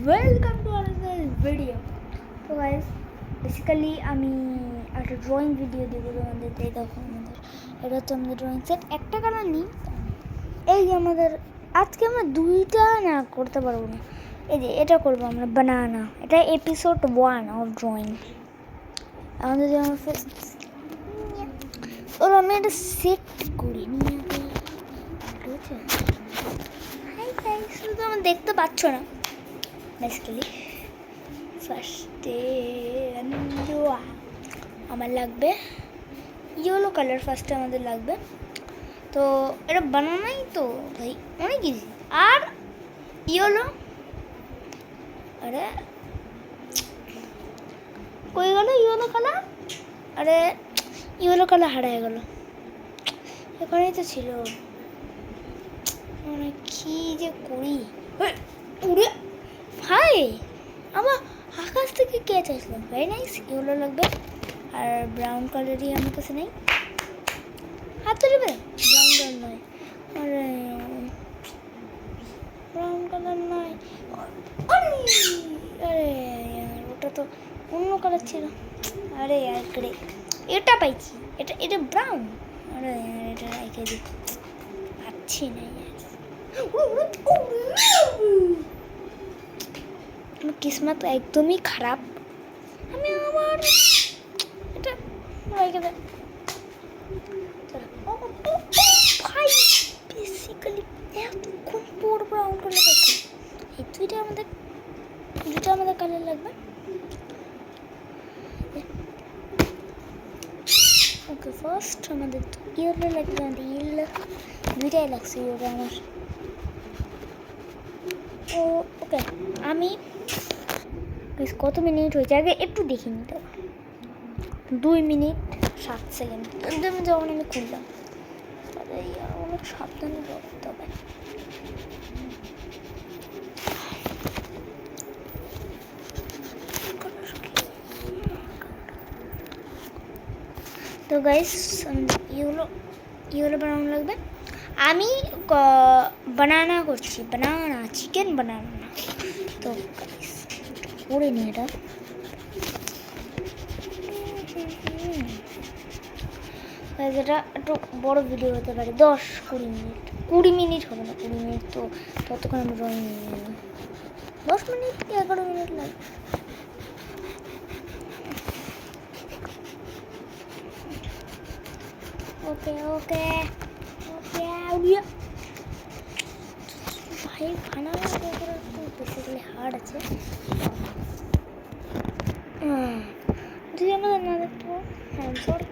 Welcome to another video. তো guys basically আমি একটা ড্রয়িং ভিডিও দেবো তোমাদের। দেখো আমাদের এটা হচ্ছে আমাদের ড্রয়িং সেট। একটা কালার নিই, এই যে আমাদের আজকে আমরা দুইটা না করতে পারবো না। এই যে এটা করবো আমরা বানানা, এটা এপিসোড 1 অফ ড্রয়িং। আমাদের যেমন ওর আমি একটা সেট করি নিয়ে ঠিক আছে। হাই গাইস, শুধু আমার দেখতে পাচ্ছ না বেসিক্যালি। ফার্স্টে আমার লাগবে ইয়েলো কালার, ফার্স্টে আমাদের লাগবে। তো এটা বানানোই তো ভাই অনেক ইজি। আর ইয়েলো, আরে কই গেল ইয়েলো কালার? আরে ইয়েলো কালার হারিয়ে গেল, এখানেই তো ছিল। মানে কি যে করি উড়ে হাই, আমার আকাশ থেকে কে চাইছিল। ভেরি নাইস, ইয়েলো লাগবে। আর ব্রাউন কালারই আমার কাছে নেই, হাতে দেবে ব্রাউন কালার নয়। আরে ব্রাউন কালার নয়, আরে আরে ওটা তো অন্য কালার ছিল। আরে আর করে এটা পাইছি, এটা এটা ব্রাউন। আরে এটা রেখে দিই, পাচ্ছি না। আমার কিসমত একদমই খারাপ। আমি আমার এটা রেখে দেয় ভাই। বেসিক্যালি এতক্ষণ পর ব্রাউন কালার দেখি। এই দুইটা আমাদের কালার লাগবে। ওকে, ফার্স্ট আমাদের ইয়েলো লাগবে। আমাদের ইয়েলো দুইটাই লাগছে ইয়েলো আমার। ও ওকে, আমি কত মিনিট হয়েছে আগে একটু দেখে নিতে হবে। 2 মিনিট 7 সেকেন্ড যখন আমি খুললাম। তাহলে অনেক সাবধানে করতে হবে। তো গাইস ইয়েলো ব্রাউন লাগবে। আমি বানানা করছি, বানানা চিকেন বানানা। তো গাইস করে নি এটা। এটা একটু বড় ভিডিও হতে পারে, 10-20 মিনিট। 20 মিনিট হবে না, 20 মিনিট তো ততক্ষণ আমি ড্রয়িং নিয়ে নেব। 10 মিনিট 11 মিনিট লাগবে। ওকে ওকে ওকে ভাই, বানানো একটু বেসিক্যালি হার্ড আছে। যদি আমাদের না দেখতে পাবো, হ্যাঁ সরি।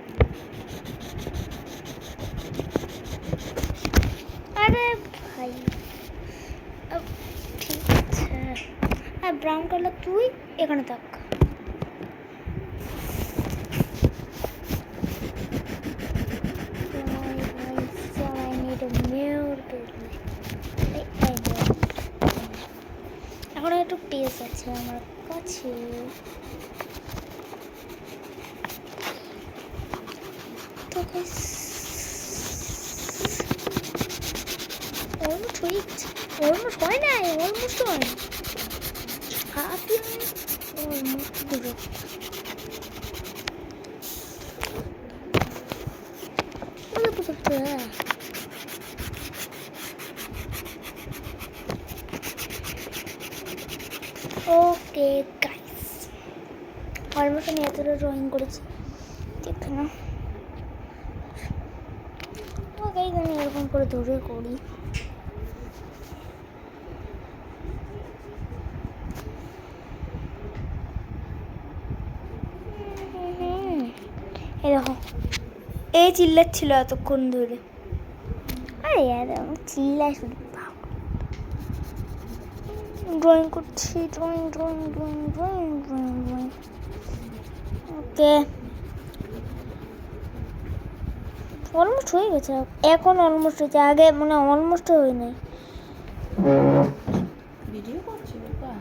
আরে ভাই ঠিক আছে। হ্যাঁ ব্রাউন কালার তুই এখানে থাক। এখন একটু পেজ আছে আমার কাছে। তো অলমোস্ট হয়ে গেছে, অলমোস্ট হয় নাই, অলমোস্ট হয় হাফ অলমোস্ট পুরো। ওকে গাইস, অলমোস্ট আমি এতটা ড্রয়িং করেছি, দেখে না। ও গাইস, আমি এরকম করে ধরে করি। এই দেখো, এই চিল্লাচ্ছিল এতক্ষণ ধরে। আরে চিল্লাই শুধু ড্রয়িং করছি, drawing drawing drawing drawing drawing drawing. Okay, almost হয়ে গেছে। এখন অলমোস্ট হয়েছে, আগে মানে অলমোস্ট হয়ে নাই। ভিডিও করছি বাবা।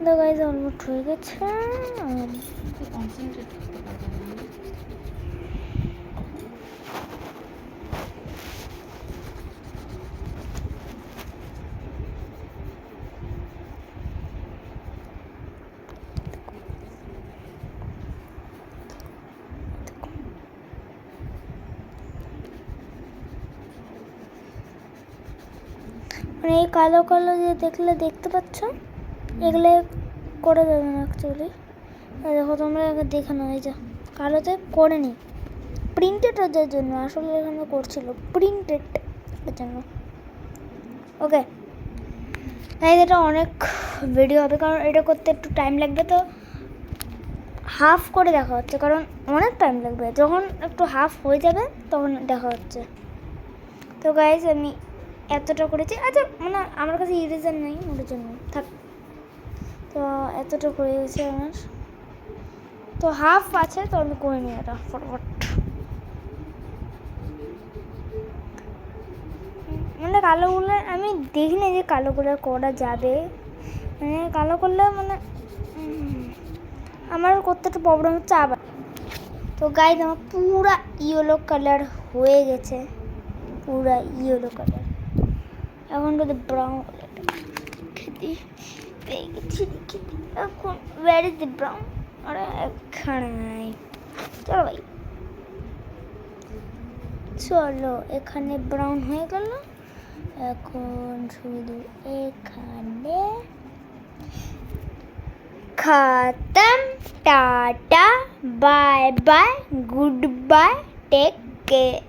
তো গাইস অলমোস্ট হয়ে গেছে। কনসেন্ট্রেট করতে পারবে না। মানে এই কালো কালো যে দেখতে পাচ্ছ, এগুলো করে দেবে না অ্যাকচুয়ালি। দেখো তোমরা দেখে নাও, এই যে কালোতে করে নিই প্রিন্টেড ওদের জন্য, আসলে এখানে করছিল প্রিন্টেড এর জন্য। ওকে, তাই এটা অনেক ভিডিও হবে, কারণ এটা করতে একটু টাইম লাগবে, তো হাফ করে দেখা হচ্ছে, কারণ অনেক টাইম লাগবে। যখন একটু হাফ হয়ে যাবে তখন দেখা হচ্ছে। তো গাইজ আমি এতটা করেছি। আচ্ছা মানে আমার কাছে ইরেজার নেই ওটার জন্য, থাক। তো এতটা করে গেছে আমার, তো হাফ আছে, তো আমি করে নিই এটা ফটাফট। মানে কালোগুলো আমি দেখিনি যে কালোগুলো করা যাবে, মানে কালো করলে মানে আমার করতে একটু প্রবলেম হচ্ছে আবার। তো গাইজ আমার পুরা ইয়েলো কালার হয়ে গেছে, পুরা ইয়েলো কালার। এখন যদি ব্রাউন কালারটা খেতে পেয়ে গেছি, এখন ওয়ার ইজ দ্য ব্রাউন? আরে এখানে, চলো ভাই চলো, এখানে ব্রাউন হয়ে গেল। এখন শুধু এখানে খতম। Tata, bye bye, goodbye, take care.